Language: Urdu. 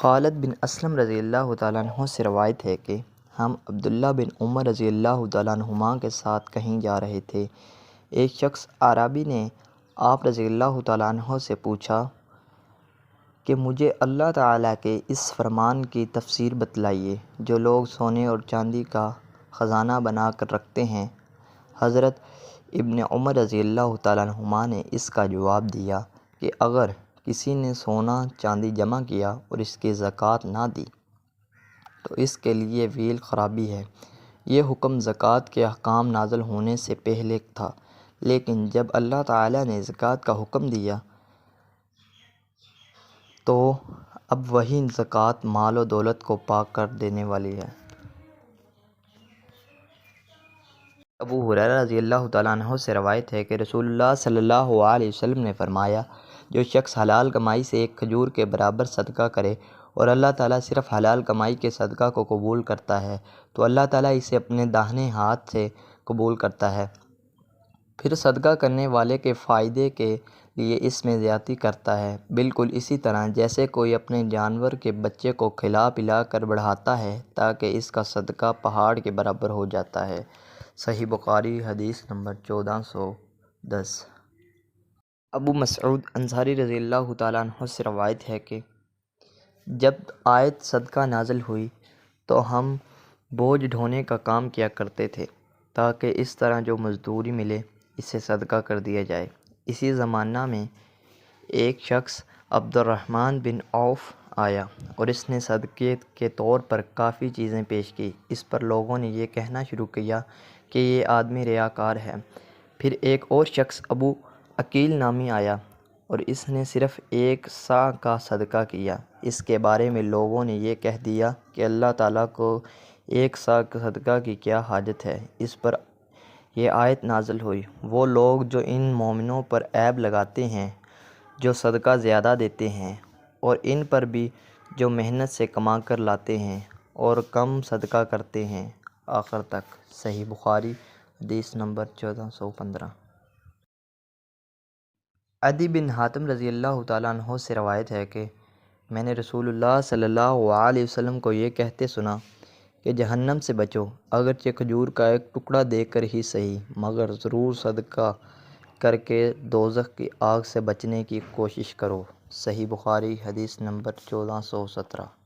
خالد بن اسلم رضی اللہ تعالیٰ عنہ سے روایت ہے کہ ہم عبداللہ بن عمر رضی اللہ تعالیٰ عنہما کے ساتھ کہیں جا رہے تھے۔ ایک شخص اعرابی نے آپ رضی اللہ تعالیٰ عنہ سے پوچھا کہ مجھے اللہ تعالیٰ کے اس فرمان کی تفسیر بتلائیے جو لوگ سونے اور چاندی کا خزانہ بنا کر رکھتے ہیں۔ حضرت ابن عمر رضی اللہ تعالیٰ عنہما نے اس کا جواب دیا کہ اگر کسی نے سونا چاندی جمع کیا اور اس کی زکوٰۃ نہ دی تو اس کے لیے ویل خرابی ہے۔ یہ حکم زکوٰۃ کے احکام نازل ہونے سے پہلے تھا، لیکن جب اللہ تعالیٰ نے زکوٰۃ کا حکم دیا تو اب وہی زکوٰۃ مال و دولت کو پاک کر دینے والی ہے۔ ابو ہریرہ رضی اللہ تعالیٰ عنہ سے روایت ہے کہ رسول اللہ صلی اللہ علیہ وسلم نے فرمایا، جو شخص حلال کمائی سے ایک کھجور کے برابر صدقہ کرے اور اللہ تعالیٰ صرف حلال کمائی کے صدقہ کو قبول کرتا ہے تو اللہ تعالیٰ اسے اپنے داہنے ہاتھ سے قبول کرتا ہے، پھر صدقہ کرنے والے کے فائدے کے لیے اس میں زیادتی کرتا ہے، بالکل اسی طرح جیسے کوئی اپنے جانور کے بچے کو کھلا پلا کر بڑھاتا ہے تاکہ اس کا صدقہ پہاڑ کے برابر ہو جاتا ہے۔ صحیح بخاری حدیث نمبر 1410۔ ابو مسعود انصاری رضی اللہ تعالیٰ عنہ سے روایت ہے کہ جب آیت صدقہ نازل ہوئی تو ہم بوجھ ڈھونے کا کام کیا کرتے تھے تاکہ اس طرح جو مزدوری ملے اسے صدقہ کر دیا جائے۔ اسی زمانہ میں ایک شخص عبد الرحمن بن عوف آیا اور اس نے صدقے کے طور پر کافی چیزیں پیش کی۔ اس پر لوگوں نے یہ کہنا شروع کیا کہ یہ آدمی ریاکار ہے۔ پھر ایک اور شخص ابو عقیل نامی آیا اور اس نے صرف ایک صاع کا صدقہ کیا۔ اس کے بارے میں لوگوں نے یہ کہہ دیا کہ اللہ تعالیٰ کو ایک صاع صدقہ کی کیا حاجت ہے۔ اس پر یہ آیت نازل ہوئی، وہ لوگ جو ان مومنوں پر عیب لگاتے ہیں جو صدقہ زیادہ دیتے ہیں، اور ان پر بھی جو محنت سے کما کر لاتے ہیں اور کم صدقہ کرتے ہیں، آخر تک۔ صحیح بخاری حدیث نمبر 1415۔ عدی بن حاتم رضی اللہ تعالیٰ عنہ سے روایت ہے کہ میں نے رسول اللہ صلی اللہ علیہ وسلم کو یہ کہتے سنا کہ جہنم سے بچو، اگرچہ کھجور کا ایک ٹکڑا دے کر ہی صحیح، مگر ضرور صدقہ کر کے دوزخ کی آگ سے بچنے کی کوشش کرو۔ صحیح بخاری حدیث نمبر 1417۔